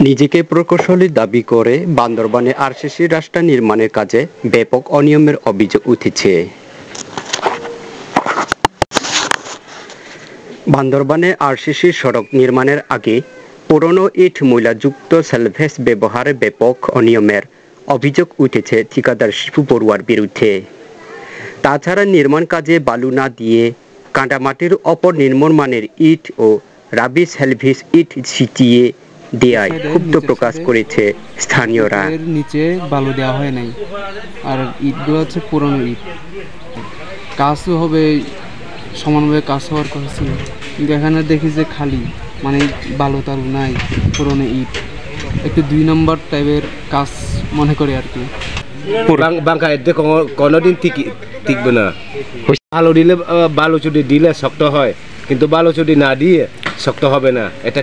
নিজেকে প্রকৌশলী দাবি করে বান্দরবানে আরসিসি রাস্তা নির্মাণের কাজে ব্যাপক অনিয়মের অভিযোগ উঠেছে। বান্দরবানে আরসিসি সড়ক নির্মাণের আগে পুরনো ইট ময়লাযুক্ত সেলভেজ ব্যবহারে ব্যাপক অনিয়মের অভিযোগ উঠেছে ঠিকাদার শিপু বড়ুয়ার বিরুদ্ধে। তাছাড়া নির্মাণ কাজে বালু না দিয়ে কাঁটামাটির ওপর নিম্নমানের ইট ও রাবি সেলভেজ ইট ছিটিয়ে দেয়ায় ক্ষুব্ধ প্রকাশ করেছে স্থানীয়রা। নিচে বালু দেওয়া হয় নাই, আর ইটগুলো হচ্ছে পুরনো ইট। কাজও হবে সমানভাবে, কাজ হওয়ার কথা ছিল, কিন্তু এখানে দেখি যে খালি মানে বালু টালু নাই, পুরনো ইট। একটু 2 নম্বর টাইপের কাজ মনে করে আর কি। বাঙ্কা এতে কোনোদিন টিকবে না। বালু দিলে বালুচুটি দিলে শক্ত হয়, কিন্তু বালুচুটি না দিয়ে শক্ত হবে না, এটা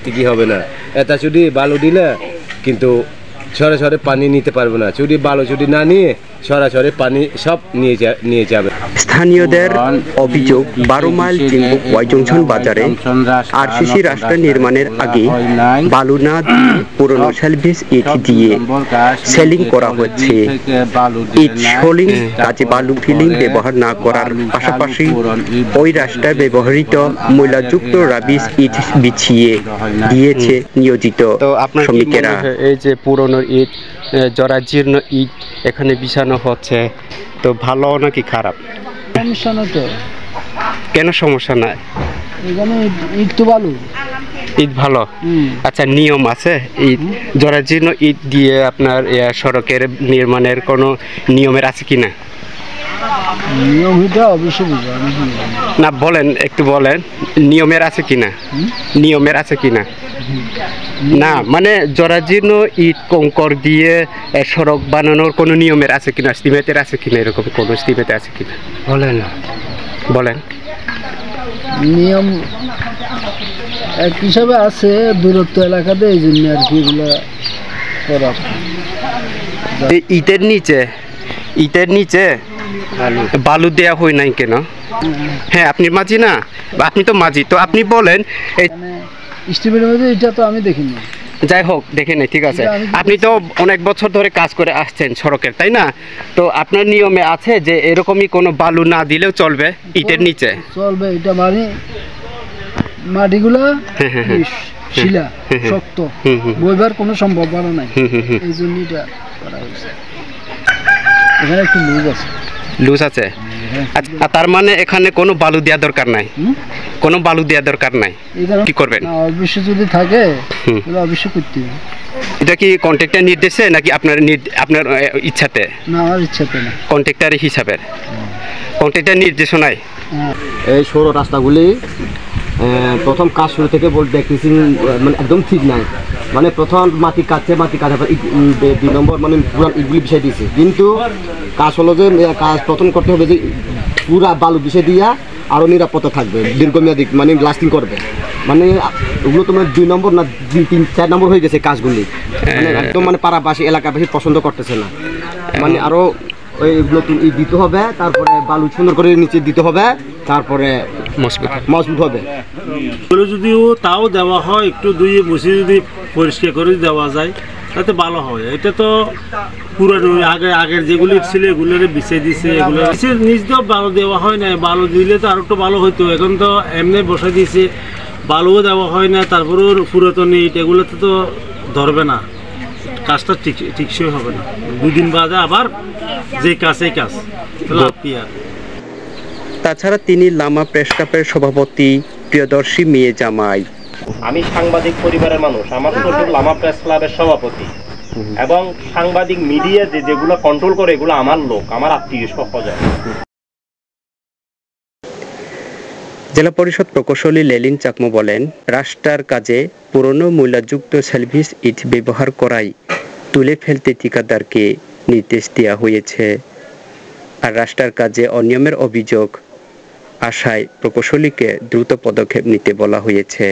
টিকি হবে না। এটা যদি বালু দিলে কিন্তু সরাসরি পানি নিতে পারবে না, যদি বালুচুটি না নিয়ে সরাসরি পানি সব নিয়ে যাবে। স্থানীয়দের অভিযোগ 12 মাইল চিম্বুক ওয়াই জংশন বাজারে আরসিসি রাস্তা নির্মাণের আগে বালু না দিয়ে পুরনো সেলভেজ ইট দিয়ে সেলিং করা হচ্ছে। ইট সোলিং কাজে বালু ফিলিং ব্যবহার না করার পাশাপাশি ওই রাস্তায় ব্যবহৃত ময়লাযুক্ত রাবিশ ইট বিছিয়ে দিয়েছে নিয়োজিত শ্রমিকেরা। এই যে পুরনো ইট, জরাজীর্ণ ইট এখানে বিছানো হচ্ছে, তো ভালো নাকি খারাপ? সমস্যা না তো। কেন সমস্যা নাই? এখানে ইট তো ভালো, ইট ভালো। আচ্ছা, নিয়ম আছে? ইট জরাজীর্ণ ইট দিয়ে আপনার সড়কের নির্মাণের কোনো নিয়মের আছে কিনা? নিয়ম এটা অবশ্যই না, বলেন, একটু বলেন নিয়মের আছে কিনা। নিয়মের আছে কিনা? না, মানে জরাজীর্ণ ইট কঙ্কর দিয়ে সড়ক বানানোর কোনো নিয়মের আছে কিনা, স্টিমেটের আছে কিনা, এরকম কোনো স্টিমেটে আছে কিনা বলেন না। বলেন। নিয়ম এক হিসাবে আছে, দূরত্ব এলাকাতে, এই জন্য আর কি এগুলো করা। ইটের নিচে বালু দেয়া হয় নাই কেন? হ্যাঁ, আপনি মাঝি না? আপনি তো মাঝি, তো আপনি বলেন। স্টিমের মধ্যে এটা তো আমি দেখিনি। যাই হোক, দেখে নেই, ঠিক আছে। আপনি তো অনেক বছর ধরে কাজ করে আসছেন সড়কের, তাই না? তো আপনার নিয়মে আছে যে এরকমই কোনো বালু না দিলেও চলবে ইটের নিচে? চলবে, এটা মানে মাটিগুলা শিলা শক্ত, বইবার কোনো সম্ভাবনা নাই, এই জন্য এটা করা হয়েছে। এখানে একটু লুজ আছে। আচ্ছা, তার মানে এখানে কোনো বালু দেওয়া দরকার নাই? কোনো বালু দেওয়া দরকার নাই, কি করবেন? অবশ্যই যদি থাকে তাহলে অবশ্যই করতে হবে। এটা কি কন্ট্রাক্টর নির্দেশে নাকি আপনার ইচ্ছাতে? না, আমার ইচ্ছাতে না, কন্ট্রাক্টর হিসাবে, কন্ট্রাক্টর নির্দেশনায়। এই সৌর রাস্তাগুলি প্রথম কাজ শুরু থেকে দেখতেছি মানে একদম ঠিক নাই। মানে প্রথম মাটি কাটার পর 2 নম্বর মানে পুরান ইটগুলি বিষয় দিয়েছে, কিন্তু কাজ হলো যে কাজ প্রথম করতে হবে যে পুরা বালু বিষয় দিয়া আরও নিরাপত্তা থাকবে, দীর্ঘমেয়াদী মানে লাস্টিং করবে। মানে ওগুলো তোমার 2 নম্বর না 3-4 নম্বর হয়ে গেছে কাজগুলি, মানে একদম মানে পাড়াবাসী এলাকাবাসী পছন্দ করতেছে না। মানে আরও ওই নতুন ইট দিতে হবে, তারপরে বালু সুন্দর করে নিচে দিতে হবে, তারপরে মজবুত হবে। যদিও তাও দেওয়া হয়, একটু ধুয়ে মুছে যদি পরিষ্কার করে দেওয়া যায় তাতে ভালো হয়। এটা তো পুরানো আগের যেগুলি ছিল এগুলোরে বিছিয়ে দিছে, এগুলো নিজ দিয়েও বালু দেওয়া হয় না। বালু দিলে তো আর একটু ভালো হইতো, এখন তো এমনি বসে দিয়েছে, বালুও দেওয়া হয় না। তারপরেও পুরাতন ইট এগুলোতে তো ধরবে না, কাজটা ঠিকসই হবে না। 2 দিন বাদে আবার যে কাজ এই কাজ। তাছাড়া তিনি লামা প্রেস ক্লাবের সভাপতি প্রিয়দর্শী মেয়ে জামাই। আমি সাংবাদিক পরিবারের মানুষ, আমার ছোট লামা প্রেস ক্লাবের সভাপতি, এবং সাংবাদিক মিডিয়া যেগুলো কন্ট্রোল করে এগুলো আমার লোক, আমার আত্মীয় স্বজন। জেলা পরিষদ প্রকৌশলী লেলিন চাকমা বলেন, রাস্তার কাজে পুরনো ময়লাযুক্ত সেলভেজ ইট ব্যবহার করাই তুলে ফেলতে ঠিকাদারকে নির্দেশ দেওয়া হয়েছে। আর রাস্তার কাজে অনিয়মের অভিযোগ আসায় প্রকৌশলীকে দ্রুত পদক্ষেপ নিতে বলা হয়েছে।